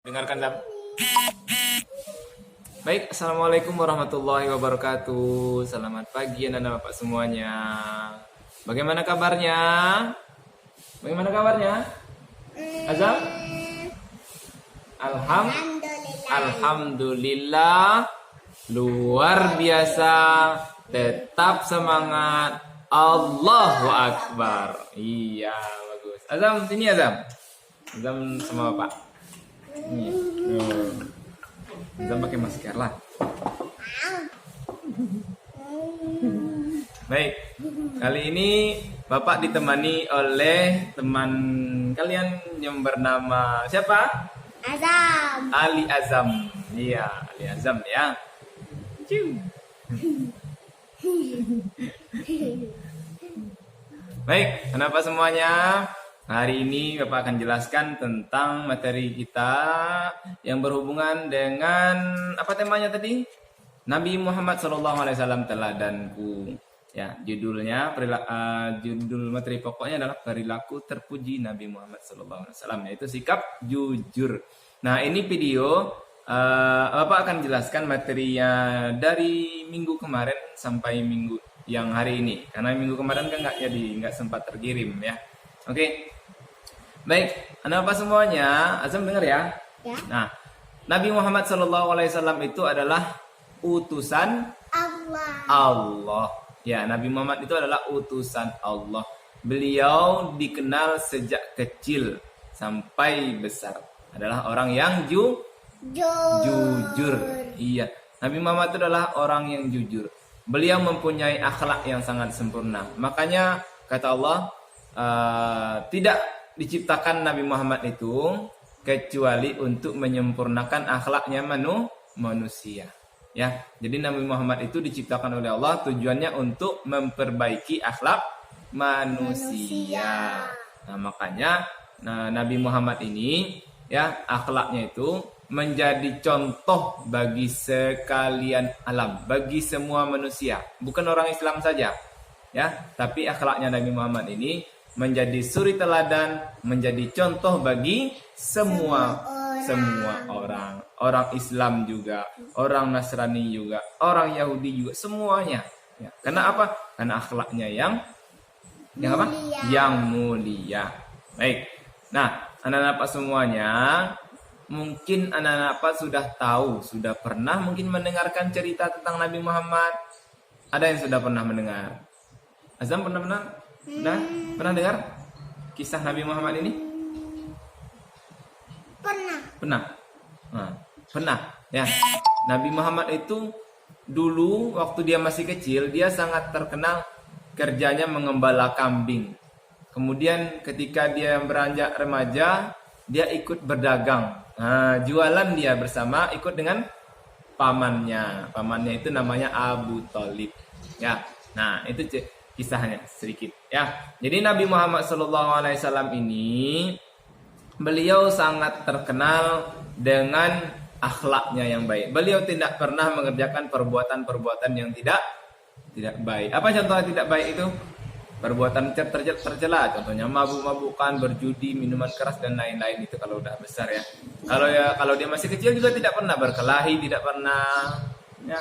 Dengarkan Zam. Baik, assalamualaikum warahmatullahi wabarakatuh. Selamat pagi anak-anak bapak semuanya. Bagaimana kabarnya? Bagaimana kabarnya? Azam? Alhamdulillah. Luar biasa. Tetap semangat. Allahu Akbar. Iya, bagus. Azam, sini Azam. Azam sama bapak. Azam pakai masker lah. Baik, kali ini Bapak ditemani oleh teman kalian yang bernama siapa? Azam. Ali Azam. Iya, Ali Azam ya. Baik, kenapa semuanya? Hari ini Bapak akan jelaskan tentang materi kita yang berhubungan dengan apa temanya tadi? Nabi Muhammad SAW teladanku. Ya, judulnya judul materi pokoknya adalah perilaku terpuji Nabi Muhammad SAW, yaitu sikap jujur. Nah, ini video Bapak akan jelaskan materinya dari minggu kemarin sampai minggu yang hari ini. Karena minggu kemarin kan nggak sempat terkirim ya. Oke. Baik, anak-anak semuanya, Azam dengar ya. Ya. Nah, Nabi Muhammad SAW itu adalah utusan Allah. Ya, Nabi Muhammad itu adalah utusan Allah. Beliau dikenal sejak kecil sampai besar. Adalah orang yang jujur. Iya, Nabi Muhammad itu adalah orang yang jujur. Beliau mempunyai akhlak yang sangat sempurna. Makanya kata Allah, tidak diciptakan Nabi Muhammad itu kecuali untuk menyempurnakan akhlaknya manusia. Ya, jadi Nabi Muhammad itu diciptakan oleh Allah tujuannya untuk memperbaiki akhlak manusia. Nah, makanya Nabi Muhammad ini ya akhlaknya itu menjadi contoh bagi sekalian alam, bagi semua manusia, bukan orang Islam saja. Ya, tapi akhlaknya Nabi Muhammad ini menjadi suri teladan, menjadi contoh bagi semua orang Islam juga, orang Nasrani juga, orang Yahudi juga, semuanya. Ya. Karena apa? Karena akhlaknya yang apa? Yang mulia. Baik. Nah, anak-anak semuanya, mungkin anak-anak sudah tahu, sudah pernah mungkin mendengarkan cerita tentang Nabi Muhammad. Ada yang sudah pernah mendengar? Azam pernah? Pernah dengar kisah Nabi Muhammad ini? Pernah. Pernah. Ya. Nabi Muhammad itu dulu waktu dia masih kecil, dia sangat terkenal kerjanya mengembala kambing. Kemudian ketika dia beranjak remaja, dia ikut berdagang. Jualan dia bersama ikut dengan pamannya. Pamannya itu namanya Abu Thalib. Ya. Nah, itu kisahnya sedikit ya. Jadi Nabi Muhammad SAW ini beliau sangat terkenal dengan akhlaknya yang baik. Beliau tidak pernah mengerjakan perbuatan-perbuatan yang tidak baik. Apa contohnya tidak baik itu? Perbuatan tercela, contohnya mabuk-mabukan, berjudi, minuman keras dan lain-lain. Itu kalau udah besar ya. Kalau dia masih kecil juga tidak pernah berkelahi, tidak pernah ya.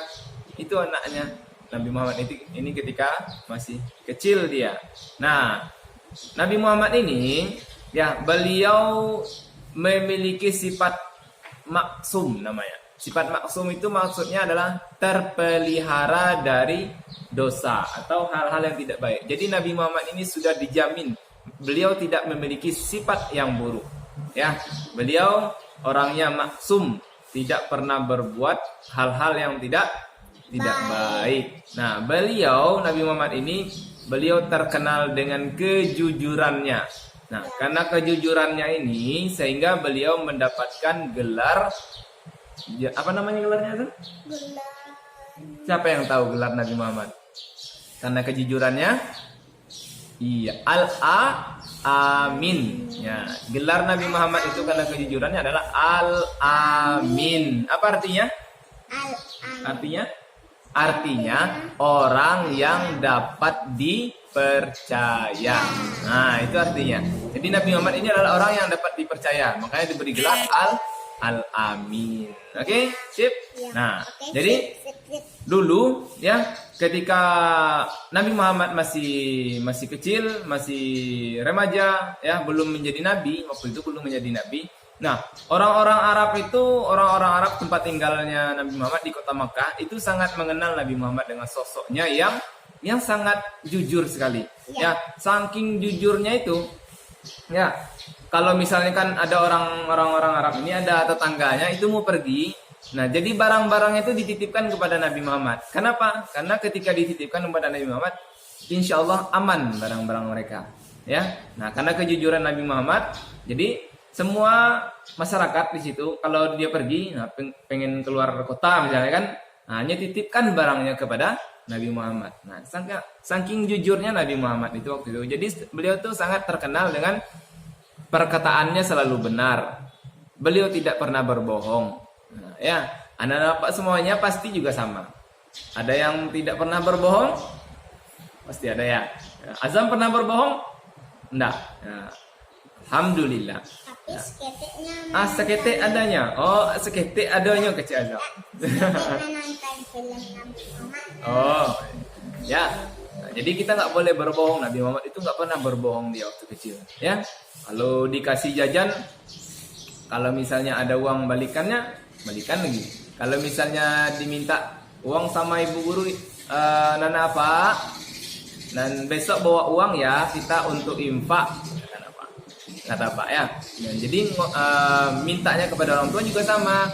Itu anaknya Nabi Muhammad ini ketika masih kecil dia. Nah, Nabi Muhammad ini ya beliau memiliki sifat maksum namanya. Sifat maksum itu maksudnya adalah terpelihara dari dosa atau hal-hal yang tidak baik. Jadi Nabi Muhammad ini sudah dijamin beliau tidak memiliki sifat yang buruk. Ya, beliau orangnya maksum, tidak pernah berbuat hal-hal yang tidak baik. Nah, beliau Nabi Muhammad ini beliau terkenal dengan kejujurannya. Nah, karena kejujurannya ini sehingga beliau mendapatkan gelar apa namanya gelarnya itu? Siapa yang tahu gelar Nabi Muhammad? Karena kejujurannya? Iya, Al-Amin. Ya, gelar Nabi Muhammad itu karena kejujurannya adalah Al-Amin. Apa artinya? Artinya orang yang dapat dipercaya. Nah, itu artinya. Jadi Nabi Muhammad ini adalah orang yang dapat dipercaya. Makanya diberi gelar Al-Amin. Oke, sip. Ya. Nah, Oke, jadi sip. dulu ya ketika Nabi Muhammad masih kecil, masih remaja ya, belum menjadi nabi, waktu itu belum menjadi nabi. Nah, orang-orang Arab tempat tinggalnya Nabi Muhammad di kota Makkah itu sangat mengenal Nabi Muhammad dengan sosoknya yang sangat jujur sekali. Ya, saking jujurnya itu ya, kalau misalnya kan ada orang Arab ini, ada tetangganya itu mau pergi. Nah, jadi barang-barang itu dititipkan kepada Nabi Muhammad. Kenapa? Karena ketika dititipkan kepada Nabi Muhammad, insya Allah aman barang-barang mereka. Ya, nah karena kejujuran Nabi Muhammad, jadi semua masyarakat di situ kalau dia pergi, nah, pengen keluar kota misalnya kan, nah, hanya titipkan barangnya kepada Nabi Muhammad. Nah, saking jujurnya Nabi Muhammad itu waktu itu. Jadi beliau tuh sangat terkenal dengan perkataannya selalu benar. Beliau tidak pernah berbohong. Nah, ya, anak-anak semuanya pasti juga sama. Ada yang tidak pernah berbohong? Pasti ada ya. Azam pernah berbohong? Enggak. Nah, alhamdulillah. Tapi seketiknya Seketik adanya. Oh, seketik adanya kecil Azam. menonton film Nabi Muhammad. Oh, ya. Nah, jadi kita nggak boleh berbohong. Nabi Muhammad itu nggak pernah berbohong dia waktu kecil. Ya, kalau dikasih jajan, kalau misalnya ada uang balikan lagi. Kalau misalnya diminta uang sama ibu guru, Nana apa? Dan besok bawa uang ya kita untuk infak. Kata Pak ya. Nah, jadi mintanya kepada orang tua juga sama.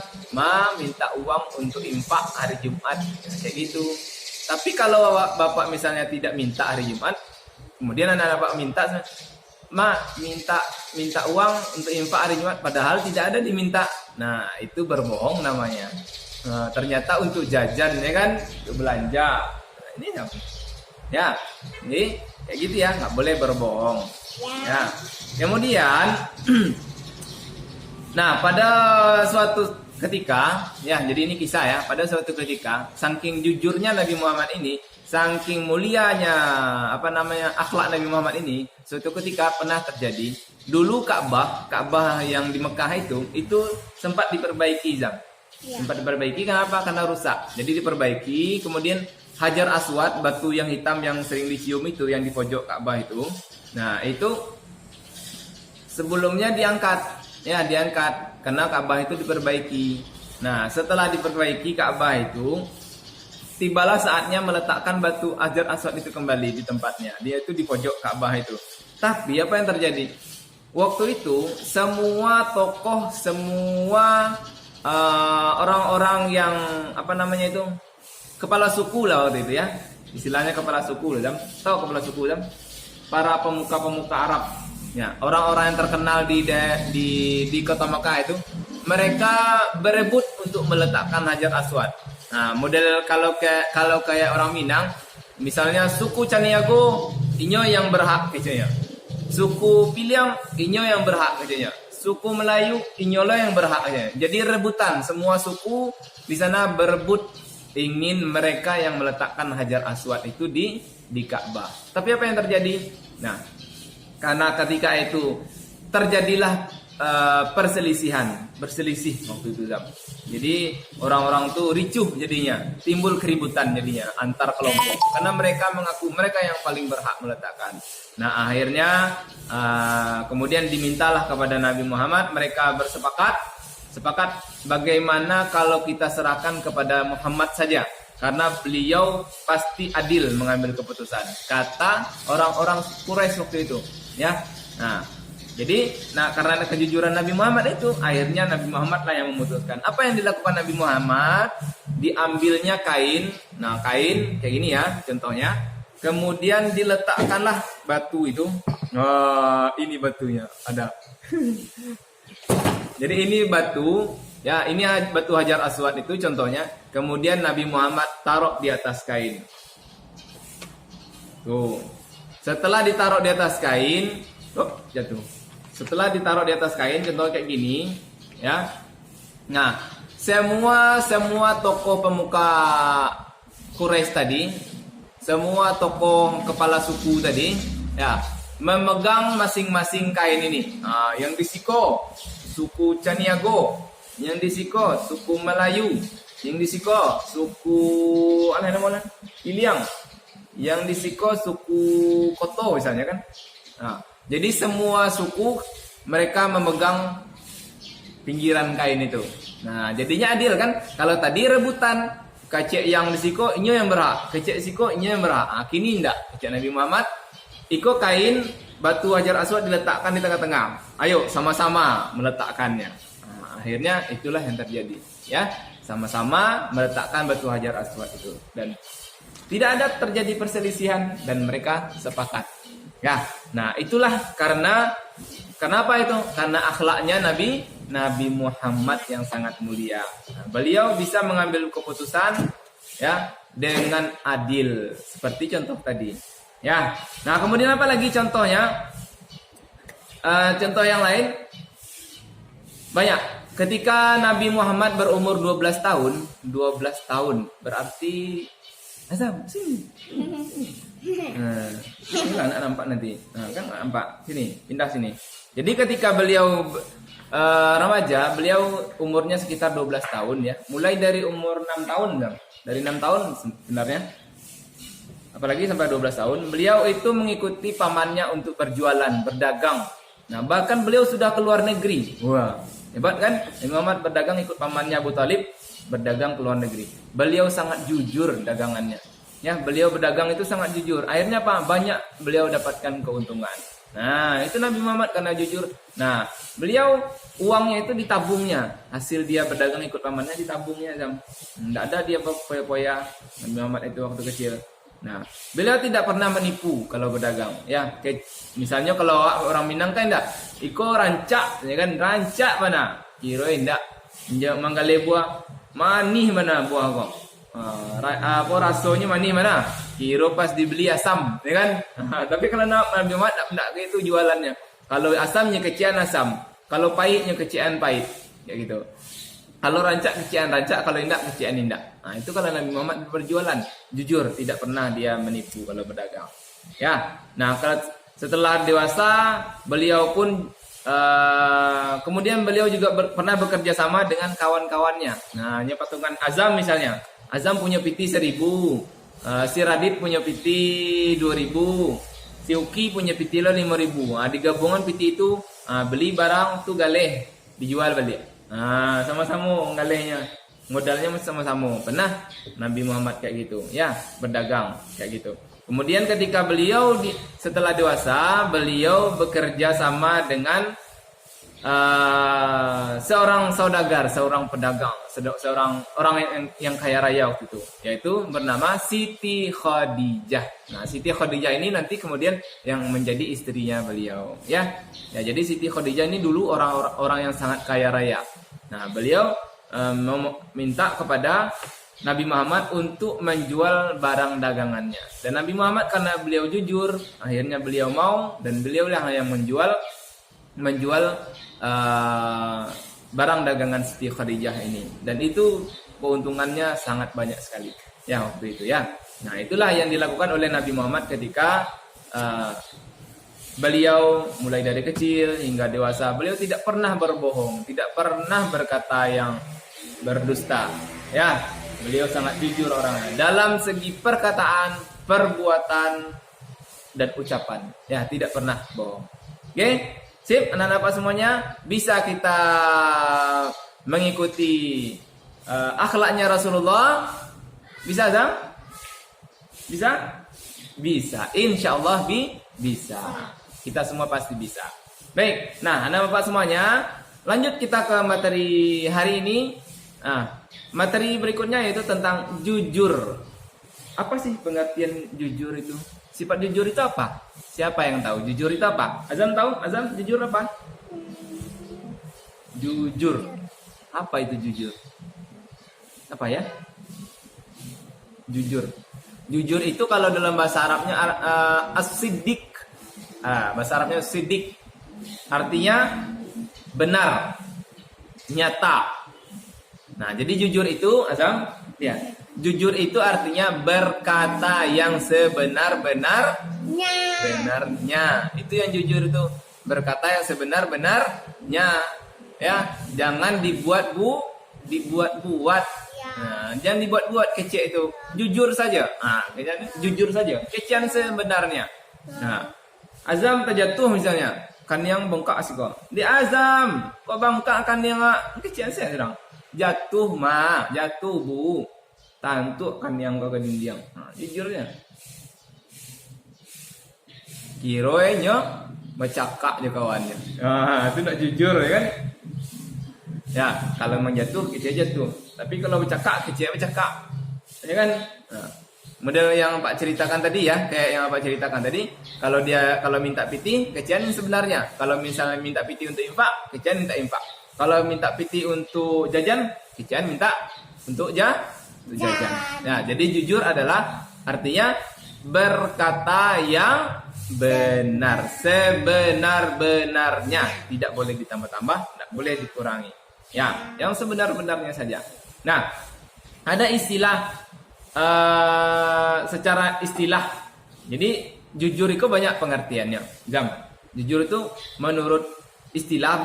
Minta uang untuk infak hari Jumat, kayak gitu. Tapi kalau bapak misalnya tidak minta hari Jumat, kemudian anak bapak minta uang untuk infak hari Jumat, padahal tidak ada diminta. Nah, itu berbohong namanya. Nah, ternyata untuk jajan ya kan, untuk belanja. Nah, ini ya, jadi kayak gitu ya, nggak boleh berbohong. Ya, kemudian, nah pada suatu ketika, ya jadi ini kisah ya, pada suatu ketika, saking jujurnya Nabi Muhammad ini, saking mulianya akhlak Nabi Muhammad ini, suatu ketika pernah terjadi. Dulu Ka'bah yang di Mekah itu sempat diperbaiki, Zam. Sempat diperbaiki kenapa? Karena rusak. Jadi diperbaiki, kemudian Hajar Aswad, batu yang hitam yang sering dicium itu yang di pojok Ka'bah itu. Nah, itu sebelumnya diangkat karena Ka'bah itu diperbaiki. Nah, setelah diperbaiki Ka'bah itu, tibalah saatnya meletakkan batu Hajar Aswad itu kembali di tempatnya. Dia itu di pojok Ka'bah itu. Tapi apa yang terjadi? Waktu itu semua tokoh, semua orang-orang yang kepala suku lah waktu itu ya. Istilahnya kepala suku lah, tahu kepala suku lah? Para pemuka-pemuka Arab. Ya, orang-orang yang terkenal di kota Makkah itu, mereka berebut untuk meletakkan Hajar Aswad. Nah, model kalau kayak orang Minang, misalnya suku Caniago, inyo yang berhak katanya. Suku Piliang, inyo yang berhak katanya. Suku Melayu, inyo lah yang berhak katanya. Jadi rebutan, semua suku di sana berebut ingin mereka yang meletakkan Hajar Aswad itu di Ka'bah. Tapi apa yang terjadi? Nah, karena ketika itu terjadilah berselisih waktu itu, Zam. Jadi orang-orang tuh ricuh jadinya, timbul keributan jadinya antar kelompok karena mereka mengaku mereka yang paling berhak meletakkan. Nah, akhirnya kemudian dimintalah kepada Nabi Muhammad, mereka sepakat bagaimana kalau kita serahkan kepada Muhammad saja karena beliau pasti adil mengambil keputusan, kata orang-orang Quraisy waktu itu ya. Jadi karena kejujuran Nabi Muhammad itu, akhirnya Nabi Muhammad lah yang memutuskan. Apa yang dilakukan Nabi Muhammad? Diambilnya kain. Nah, kain kayak gini ya contohnya. Kemudian diletakkanlah batu itu. Ini batunya ada. Jadi ini batu, ya ini batu Hajar Aswad itu contohnya. Kemudian Nabi Muhammad taruh di atas kain. Tuh. Setelah ditaruh di atas kain, jatuh. Setelah ditaruh di atas kain, contoh kayak gini, ya. Nah, semua tokoh pemuka Quraisy tadi, semua tokoh kepala suku tadi, ya, memegang masing-masing kain ini. Nah, yang di Siko, suku Caniago, yang di Siko suku Melayu, yang di Siko suku apa namanya? Iliang, yang di Siko suku Koto misalnya kan. Nah, jadi semua suku mereka memegang pinggiran kain itu. Nah, jadinya adil kan? Kalau tadi rebutan, kecek yang di Siko inyo yang berhak, kecek Siko inyo yang berhak. Nah, kini enggak. Kecek Nabi Muhammad, iko kain batu Hajar Aswad diletakkan di tengah-tengah. Ayo sama-sama meletakkannya. Nah, akhirnya itulah yang terjadi, ya. Sama-sama meletakkan batu Hajar Aswad itu dan tidak ada terjadi perselisihan dan mereka sepakat. Ya. Nah, itulah kenapa itu? Karena akhlaknya Nabi Muhammad yang sangat mulia. Nah, beliau bisa mengambil keputusan ya dengan adil seperti contoh tadi. Ya. Nah, kemudian apa lagi contohnya? Contoh yang lain banyak. Ketika Nabi Muhammad berumur 12 tahun berarti Azam sini. Nah, ini anak nampak nanti. Nah, kan nampak sini, pindah sini. Jadi ketika beliau remaja, beliau umurnya sekitar 12 tahun ya. Mulai dari umur 6 tahun kan. Dari 6 tahun sebenarnya. Apalagi sampai 12 tahun, beliau itu mengikuti pamannya untuk berjualan, berdagang. Nah, bahkan beliau sudah ke luar negeri. Wah, hebat kan? Nabi Muhammad berdagang ikut pamannya Abu Talib, berdagang ke luar negeri. Beliau sangat jujur dagangannya. Ya, beliau berdagang itu sangat jujur. Akhirnya apa? Banyak beliau dapatkan keuntungan. Nah, itu Nabi Muhammad karena jujur. Nah, beliau uangnya itu ditabungnya. Hasil dia berdagang ikut pamannya ditabungnya. Tidak ada dia poya-poya Nabi Muhammad itu waktu kecil. Nah, beliau tidak pernah menipu kalau berdagang. Ya, misalnya kalau orang Minang kan enggak, iko rancak, ya kan, rancak mana? Kira enggak, manggale buah manih mana buah kok? Apa rasanya manih mana? Kira pas dibeli asam, ya kan? Tapi kalau Nabi Muhammad enggak gitu jualannya. Kalau asamnya kecian asam, kalau pahitnya kecian pahit, ya gitu. Kalau rancak kecian rancak, kalau indak kecian indak. Nah, itu kalau Nabi Muhammad berjualan, jujur, tidak pernah dia menipu kalau berdagang. Ya, nah kalau setelah dewasa, beliau pun kemudian beliau juga pernah bekerja sama dengan kawan-kawannya. Nah, patungan Azam misalnya, Azam punya piti 1000, si Radit punya piti 2000, si Uki punya piti 5000. Nah, digabungan piti itu beli barang tuh galeh, dijual balik. Nah, sama-sama ngalehnya. Modalnya sama-sama. Pernah Nabi Muhammad kayak gitu, ya, berdagang kayak gitu. Kemudian ketika beliau setelah dewasa, beliau bekerja sama dengan seorang saudagar, seorang pedagang, seorang orang yang kaya raya waktu itu, yaitu bernama Siti Khadijah. Nah, Siti Khadijah ini nanti kemudian yang menjadi istrinya beliau, ya. Ya, jadi Siti Khadijah ini dulu orang yang sangat kaya raya. Nah, beliau meminta kepada Nabi Muhammad untuk menjual barang dagangannya. Dan Nabi Muhammad karena beliau jujur, akhirnya beliau mau dan beliau yang menjual barang dagangan Siti Khadijah ini. Dan itu keuntungannya sangat banyak sekali. Ya, waktu itu ya. Nah, itulah yang dilakukan oleh Nabi Muhammad ketika beliau mulai dari kecil hingga dewasa. Beliau tidak pernah berbohong, tidak pernah berkata yang berdusta. Ya, beliau sangat jujur orangnya dalam segi perkataan, perbuatan, dan ucapan. Ya, tidak pernah bohong. Oke, sip, anak-anak semuanya, bisa kita mengikuti akhlaknya Rasulullah. Bisa, Zam? Bisa? Bisa. Insya Allah bisa. Kita semua pasti bisa. Baik, nah anak bapak semuanya, lanjut kita ke materi hari ini. Nah, materi berikutnya yaitu tentang jujur. Apa sih pengertian jujur itu? Sifat jujur itu apa? Siapa yang tahu? Jujur itu apa? Azam tahu? Azam, jujur apa? Jujur. Apa itu jujur? Apa ya? Jujur. Jujur itu kalau dalam bahasa Arabnya as-siddiq. Bahasa Arabnya siddiq. Artinya benar, nyata. Nah, jadi jujur itu, Azam, ya. Jujur itu artinya berkata yang sebenar-benarnya. Itu yang jujur itu, berkata yang sebenar-benarnya. Ya, jangan dibuat-buat. Ya. Nah, jangan dibuat-buat kecek itu. Jujur saja. Jujur saja. Kecian sebenarnya. Nah, azam terjatuh misalnya. Kan yang bengkak sih kok. Di azam, kok bengkak kan yang kecian saya sedang. Jatuh jatuh bu. Tantuk kan yang kau kedindiang. Nah, jujurnya. Kiroenya bercakap je kawannya. Itu nak jujur ya kan? Ya, kalau memang jatuh, kecil jatuh. Tapi kalau bercakap, kecil bercakap. Ya kan? Nah, model yang Pak ceritakan tadi ya, kayak yang Pak ceritakan tadi, kalau minta piti, kecian sebenarnya. Kalau misalnya minta piti untuk infak, kecian minta infak. Kalau minta piti untuk jajan, kecian minta untuk jajan. Nah, jadi jujur adalah artinya berkata yang benar, sebenar-benarnya, tidak boleh ditambah-tambah, tidak boleh dikurangi. Ya, yang sebenar-benarnya saja. Nah, ada istilah secara istilah. Jadi jujur itu banyak pengertiannya. Jujur itu menurut istilah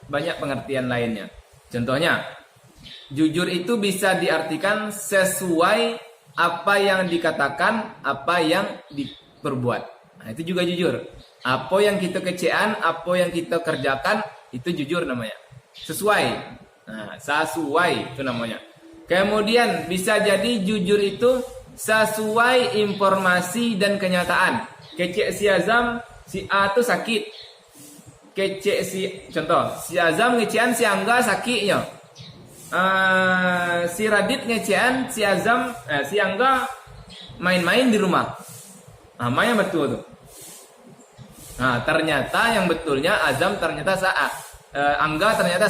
banyak pengertian lainnya. Contohnya, jujur itu bisa diartikan sesuai apa yang dikatakan, apa yang diperbuat. Nah, itu juga jujur. Apa yang kita kecean, apa yang kita kerjakan, itu jujur namanya. Sesuai. Nah, sesuai itu namanya. Kemudian bisa jadi jujur itu sesuai informasi dan kenyataan. Kecek si Azam, si A itu sakit. Kecek contoh, si Azam ngecean si Angga sakitnya. Si Radit ngecean si Azam, si Angga main-main di rumah. Nah, mana yang betul tuh? Nah, ternyata yang betulnya Azam ternyata Angga ternyata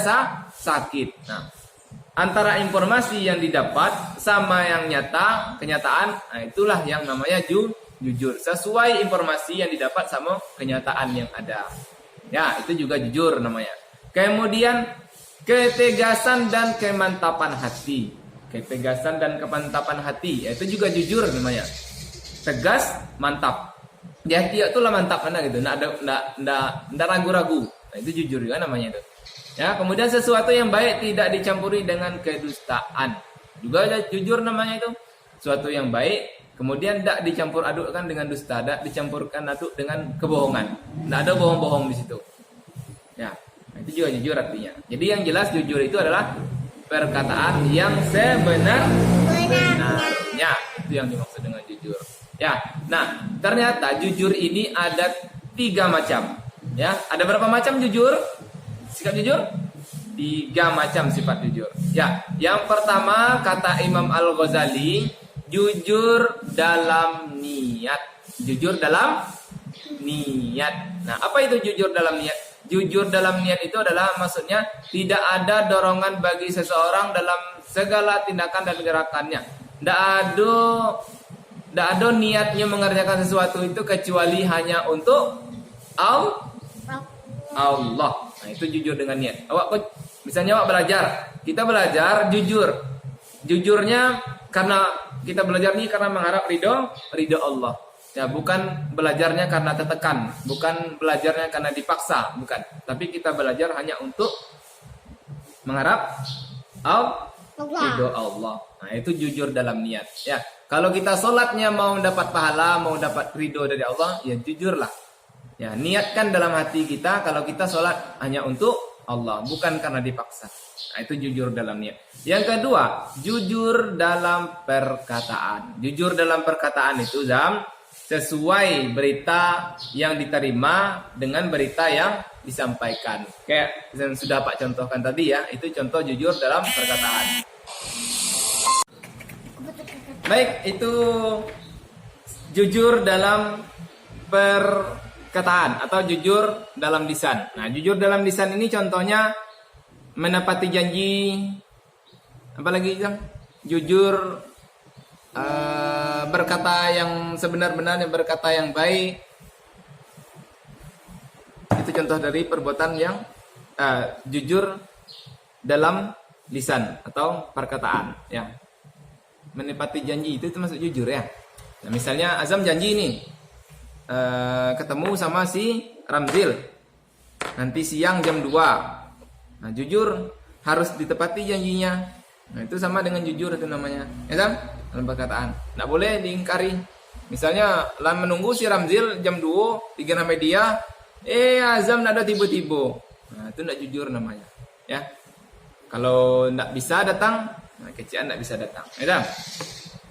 sakit. Nah, antara informasi yang didapat sama yang kenyataan, nah itulah yang namanya jujur. Sesuai informasi yang didapat sama kenyataan yang ada. Ya, itu juga jujur namanya. Kemudian ketegasan dan kemantapan hati. Ketegasan dan kemantapan hati, itu juga jujur namanya. Tegas, mantap. Di hati itulah mantap mana gitu. Nggak ragu-ragu. Nah, itu jujur juga namanya itu. Ya, kemudian sesuatu yang baik tidak dicampuri dengan kedustaan. Juga jujur namanya itu. Sesuatu yang baik kemudian tidak dicampur adukkan dengan dusta, tidak dicampurkan aduk dengan kebohongan. Tidak ada bohong-bohong di situ. Ya, itu juga jujur artinya. Jadi yang jelas jujur itu adalah perkataan yang sebenar-benarnya. Itu yang dimaksud dengan jujur. Ya, nah ternyata jujur ini ada 3 macam. Ya, ada berapa macam jujur? Sikap jujur? 3 macam sifat jujur. Ya, yang pertama kata Imam Al-Ghazali, jujur dalam niat. Jujur dalam niat. Nah, apa itu jujur dalam niat? Jujur dalam niat itu adalah maksudnya tidak ada dorongan bagi seseorang dalam segala tindakan dan gerakannya. Tidak ada niatnya mengerjakan sesuatu itu kecuali hanya untuk Allah. Nah, itu jujur dengan niat. Misalnya belajar, kita belajar jujur. Jujurnya karena kita belajar ini karena mengharap ridho Allah. Ya, bukan belajarnya karena tertekan, bukan belajarnya karena dipaksa, bukan. Tapi kita belajar hanya untuk mengharap ridho Allah. Nah, itu jujur dalam niat. Ya, kalau kita sholatnya mau dapat pahala, mau dapat ridho dari Allah, ya jujurlah. Ya, niatkan dalam hati kita kalau kita sholat hanya untuk Allah, bukan karena dipaksa. Nah, itu jujur dalam niat. Yang kedua, jujur dalam perkataan. Jujur dalam perkataan itu sesuai berita yang diterima dengan berita yang disampaikan. Kayak yang sudah Pak contohkan tadi ya, itu contoh jujur dalam perkataan. Baik, itu jujur dalam perkataan atau jujur dalam lisan. Nah, jujur dalam lisan ini contohnya menepati janji. Apalagi Jang? Jujur berkata yang sebenar-benarnya, berkata yang baik. Itu contoh dari perbuatan yang jujur dalam lisan atau perkataan. Ya, menepati janji itu masuk jujur ya. Nah, misalnya Azam janji nih ketemu sama si Ramzil nanti siang jam 2. Nah, jujur harus ditepati janjinya. Nah, itu sama dengan jujur itu namanya. Ya kan? Dalam perkataan. Nggak boleh diingkari. Misalnya lah menunggu si Ramzil jam 2 di Gana Media, azam nggak ada tiba-tiba. Nah, itu nggak jujur namanya. Ya. Kalau nggak bisa datang, nah kecian nggak bisa datang. Ya kan?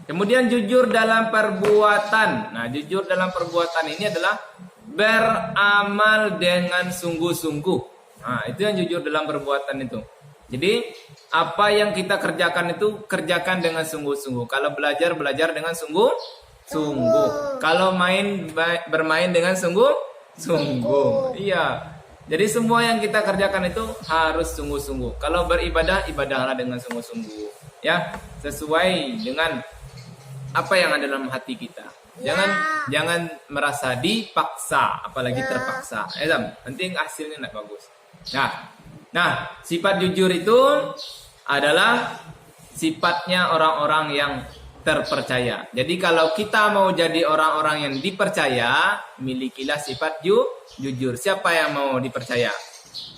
Kemudian jujur dalam perbuatan. Nah, jujur dalam perbuatan ini adalah beramal dengan sungguh-sungguh. Nah, itu yang jujur dalam perbuatan itu. Jadi, apa yang kita kerjakan itu kerjakan dengan sungguh-sungguh. Kalau belajar, belajar dengan sungguh-sungguh. Kalau bermain dengan sungguh-sungguh. Iya. Jadi semua yang kita kerjakan itu harus sungguh-sungguh. Kalau beribadah, ibadahlah dengan sungguh-sungguh. Ya, sesuai dengan apa yang ada dalam hati kita. Jangan merasa dipaksa, apalagi terpaksa. Penting hasilnya tidak bagus. Nah, sifat jujur itu adalah sifatnya orang-orang yang terpercaya. Jadi kalau kita mau jadi orang-orang yang dipercaya, milikilah sifat jujur. Siapa yang mau dipercaya?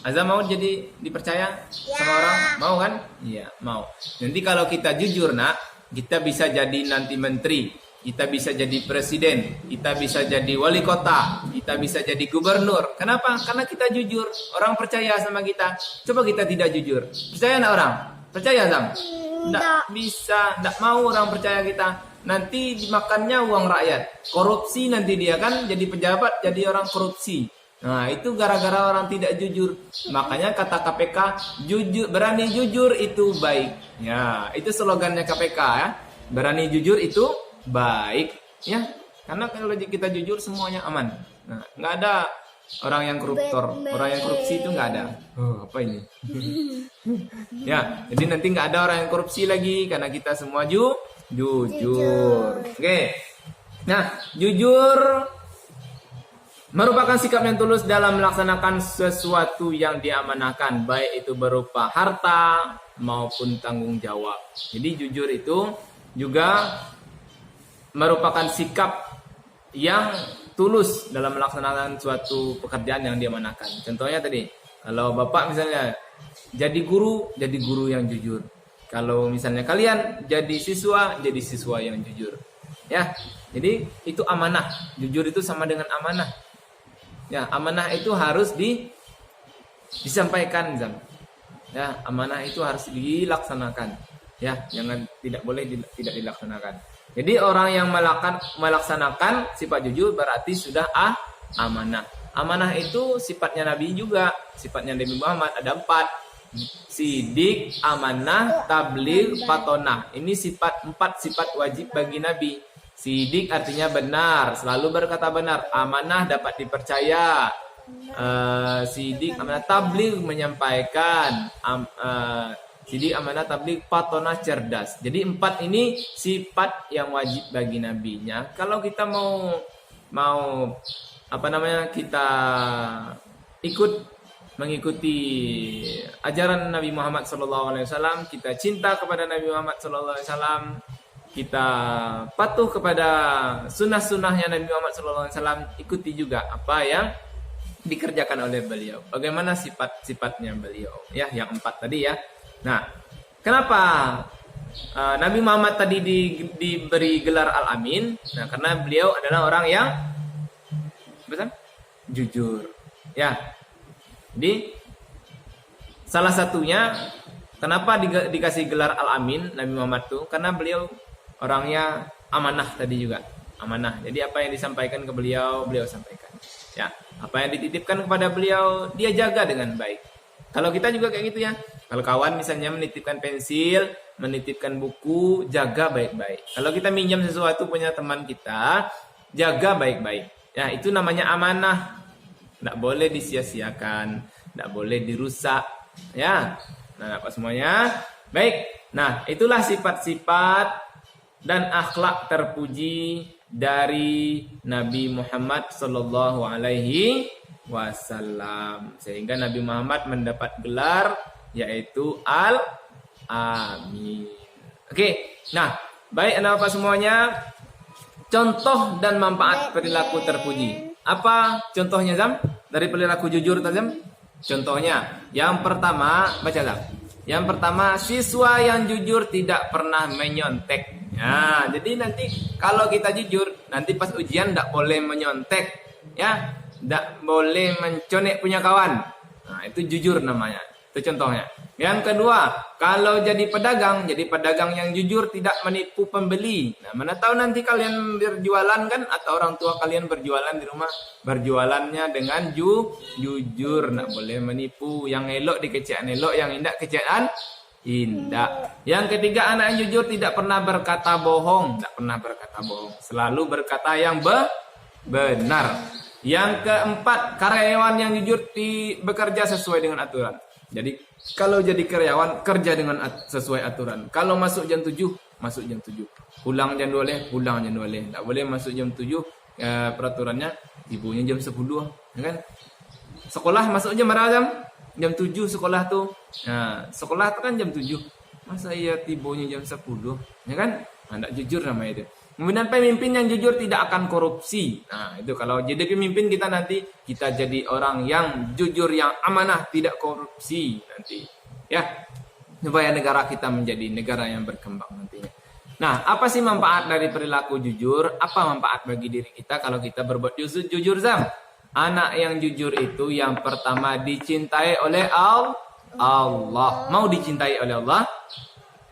Azam mau jadi dipercaya sama orang? Mau kan? Iya, mau. Nanti kalau kita jujur, kita bisa jadi nanti menteri, kita bisa jadi presiden, kita bisa jadi wali kota, kita bisa jadi gubernur. Kenapa? Karena kita jujur. Orang percaya sama kita. Coba kita tidak jujur. Percaya enggak orang? Percaya, Zam? Enggak bisa, enggak mau orang percaya kita. Nanti dimakannya uang rakyat. Korupsi nanti dia kan jadi pejabat, jadi orang korupsi. Nah, itu gara-gara orang tidak jujur. Makanya kata KPK, berani jujur itu baik. Ya, itu slogannya KPK ya. Berani jujur itu baik. Ya, karena kalau kita jujur semuanya aman. Nah, nggak ada orang yang koruptor, orang yang korupsi itu nggak ada. Oh, apa ini? Ya, jadi nanti nggak ada orang yang korupsi lagi karena kita semua jujur. Oke. Nah, jujur merupakan sikap yang tulus dalam melaksanakan sesuatu yang diamanahkan, baik itu berupa harta maupun tanggung jawab. Jadi jujur itu juga merupakan sikap yang tulus dalam melaksanakan suatu pekerjaan yang diamanahkan. Contohnya tadi, kalau bapak misalnya jadi guru yang jujur. Kalau misalnya kalian jadi siswa yang jujur. Ya, jadi itu amanah. Jujur itu sama dengan amanah. Ya, amanah itu harus disampaikan, Zam. Ya, amanah itu harus dilaksanakan. Ya, tidak boleh tidak dilaksanakan. Jadi orang yang melaksanakan sifat jujur berarti sudah amanah. Amanah itu sifatnya Nabi juga, sifatnya Nabi Muhammad ada 4. Sidik, amanah, tabligh, fatonah. Ini 4 sifat wajib bagi Nabi. Sidik artinya benar, selalu berkata benar. Amanah dapat dipercaya. Sidik, amanah, tabligh menyampaikan. Sidik, amanah, tabligh, fatonah cerdas. Jadi 4 ini sifat yang wajib bagi nabinya. Kalau kita mau kita mengikuti ajaran Nabi Muhammad SAW, kita cinta kepada Nabi Muhammad SAW, kita patuh kepada sunnah-sunnahnya Nabi Muhammad SAW, ikuti juga apa yang dikerjakan oleh beliau. Bagaimana sifat-sifatnya beliau, ya, yang 4 tadi ya. Nah, kenapa Nabi Muhammad tadi diberi gelar Al-Amin? Nah, karena beliau adalah orang yang jujur, ya. Jadi salah satunya kenapa dikasih gelar Al-Amin Nabi Muhammad tuh? Karena beliau orangnya amanah tadi juga. Amanah. Jadi apa yang disampaikan ke beliau sampaikan. Ya, apa yang dititipkan kepada beliau dia jaga dengan baik. Kalau kita juga kayak gitu ya. Kalau kawan misalnya menitipkan pensil, menitipkan buku, jaga baik-baik. Kalau kita minjam sesuatu punya teman kita, jaga baik-baik. Ya, itu namanya amanah. Tidak boleh disia-siakan, tidak boleh dirusak. Ya, nah apa semuanya? Baik. Nah, itulah sifat-sifat dan akhlak terpuji dari Nabi Muhammad Sallallahu Alaihi Wasallam, sehingga Nabi Muhammad mendapat gelar yaitu Al-Amin. Oke, nah baik anak-anak semuanya, contoh dan manfaat perilaku terpuji. Apa contohnya, Zam? Dari perilaku jujur, Zam? Contohnya, yang pertama, baca lah. Yang pertama, siswa yang jujur tidak pernah menyontek. Nah, jadi nanti kalau kita jujur, nanti pas ujian tidak boleh menyontek, ya, tidak boleh menconek punya kawan. Nah, itu jujur namanya. Itu contohnya. Yang kedua, kalau jadi pedagang yang jujur tidak menipu pembeli. Nah, mana tahu nanti kalian berjualan kan, atau orang tua kalian berjualan di rumah, berjualannya dengan jujur, tidak boleh menipu. Yang elok dikecian elok, yang indah kecian indah. Yang ketiga, anak yang jujur tidak pernah berkata bohong, selalu berkata yang benar. Yang keempat, karyawan yang jujur bekerja sesuai dengan aturan. Jadi kalau jadi karyawan kerja dengan sesuai aturan. Kalau masuk jam 7, masuk jam 7. Pulang jam 12, pulang jam 12. Tak boleh masuk jam 7, peraturannya ibunya jam 10, ya kan? Sekolah masuk jam berapa jam? Jam 7 sekolah tuh. Nah, sekolah tuh kan jam 7. Masa iya tibonya jam 10, ya kan? Tidak jujur namanya itu. Kemudian pemimpin yang jujur tidak akan korupsi. Nah, itu kalau jadi pemimpin kita nanti, kita jadi orang yang jujur, yang amanah, tidak korupsi nanti. Ya, supaya negara kita menjadi negara yang berkembang nantinya. Nah, apa sih manfaat dari perilaku jujur? Apa manfaat bagi diri kita kalau kita berbuat jujur, Zam? Anak yang jujur itu yang pertama dicintai oleh Allah. Mau dicintai oleh Allah?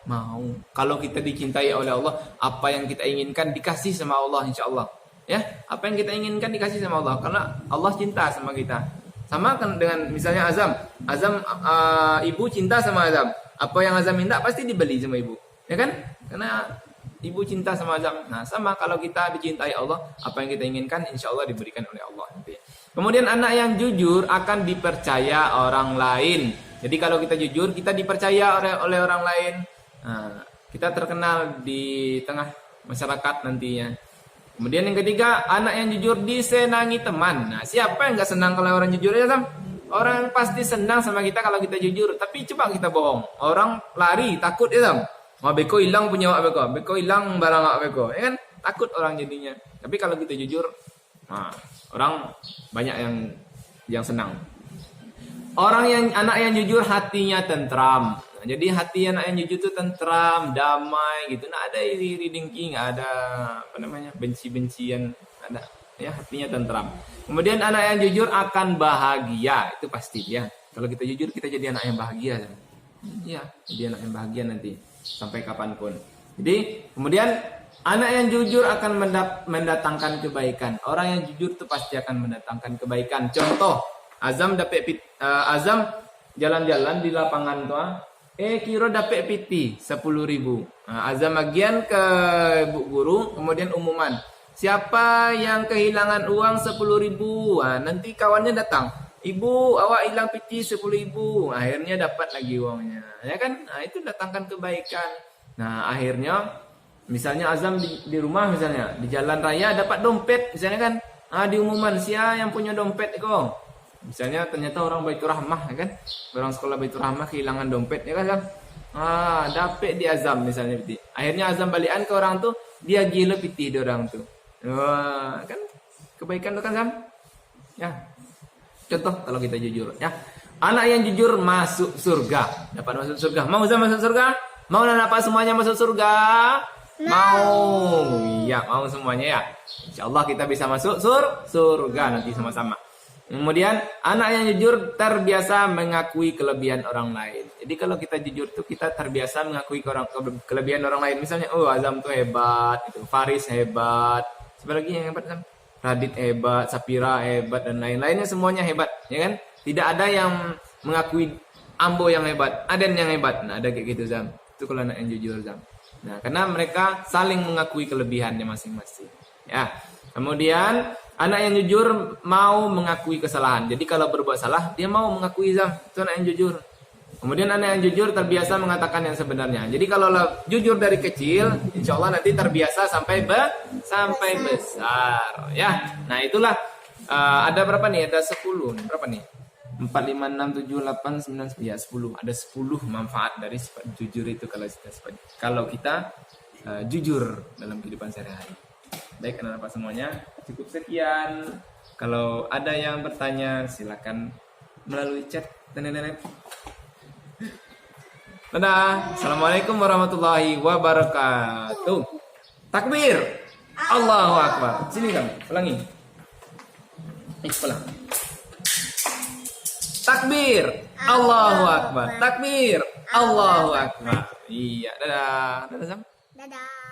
Mau. Kalau kita dicintai oleh Allah, apa yang kita inginkan dikasih sama Allah, insya Allah. Ya, apa yang kita inginkan dikasih sama Allah, karena Allah cinta sama kita. Sama kan dengan misalnya Azam, ibu cinta sama Azam. Apa yang Azam minta pasti dibeli sama ibu, ya kan? Karena ibu cinta sama Azam. Nah, sama kalau kita dicintai Allah, apa yang kita inginkan insya Allah diberikan oleh Allah. Kemudian anak yang jujur akan dipercaya orang lain. Jadi kalau kita jujur, kita dipercaya oleh orang lain. Nah, kita terkenal di tengah masyarakat nantinya. Kemudian yang ketiga, anak yang jujur disenangi teman. Nah, siapa yang nggak senang kalau orang jujur, ya Sam? Orang pasti senang sama kita kalau kita jujur. Tapi coba kita bohong, orang lari takut, ya Sam. Wah, beko hilang punya wak beko hilang barang wak beko, ya kan? Takut orang jadinya. Tapi kalau kita jujur, nah, orang banyak yang senang. Anak yang jujur hatinya tentram. Jadi hati anak yang jujur itu tentram, damai gitu. Nah, ada iri dengki, nggak ada benci-bencian, ada ya, hatinya tentram. Kemudian anak yang jujur akan bahagia, itu pasti ya. Kalau kita jujur, kita jadi anak yang bahagia. Ya, jadi anak yang bahagia nanti sampai kapanpun. Jadi kemudian anak yang jujur akan mendatangkan kebaikan. Orang yang jujur itu pasti akan mendatangkan kebaikan. Contoh, Azam jalan-jalan di lapangan tuh. Kira dapat piti 10.000. Nah, Azam bagian ke bu guru, kemudian umuman. Siapa yang kehilangan uang 10.000? Nah, nanti kawannya datang. Ibu, awak hilang piti 10.000. Akhirnya dapat lagi uangnya. Ya kan? Nah, itu datangkan kebaikan. Nah, akhirnya misalnya Azam di rumah misalnya, di jalan raya dapat dompet misalnya kan. Di umuman, siapa yang punya dompet kok? Misalnya ternyata orang Baitur Rahmah, ya kan? Orang sekolah Baitur Rahmah kehilangan dompet, ya kan? Dapet di Azam misalnya piti. Akhirnya Azam balikan ke orang tuh, dia gila piti di orang tuh. Wah, kan kebaikan tuh kan, Zam? Ya. Contoh kalau kita jujur, ya. Anak yang jujur masuk surga, dapat masuk surga. Mau Zam masuk surga? Mau apa semuanya masuk surga? Mau. Iya, mau semuanya ya. Insyaallah kita bisa masuk surga nanti sama-sama. Kemudian anak yang jujur terbiasa mengakui kelebihan orang lain. Jadi kalau kita jujur tuh kita terbiasa mengakui kelebihan orang lain. Misalnya, oh Azam tuh hebat, itu Faris hebat. Siapa lagi yang hebat? Radit hebat, Sapira hebat dan lain-lainnya semuanya hebat, ya kan? Tidak ada yang mengakui Ambo yang hebat, Aden yang hebat. Nah, ada kayak gitu Zam. Itu kalau anak yang jujur Zam. Nah, karena mereka saling mengakui kelebihannya masing-masing. Ya. Kemudian anak yang jujur mau mengakui kesalahan. Jadi kalau berbuat salah, dia mau mengakui Zam. Itu anak yang jujur. Kemudian anak yang jujur terbiasa mengatakan yang sebenarnya. Jadi kalau jujur dari kecil, insya Allah nanti terbiasa sampai besar. Ya, nah itulah. Ada berapa nih? Ada 10. Berapa nih? 4, 5, 6, 7, 8, 9, 10. Ya, 10. Ada 10 manfaat dari sifat jujur itu kalau kita jujur dalam kehidupan sehari-hari. Baik anak-anak semuanya, cukup sekian. Kalau ada yang bertanya silakan melalui chat. Dadah. Assalamualaikum warahmatullahi wabarakatuh. Takbir. Allahu Akbar. Sini kamu, ulangi. Pulang. Takbir. Allahu Akbar. Takbir. Allahu Akbar. Iya, dadah. Dadah, Sam. Dadah.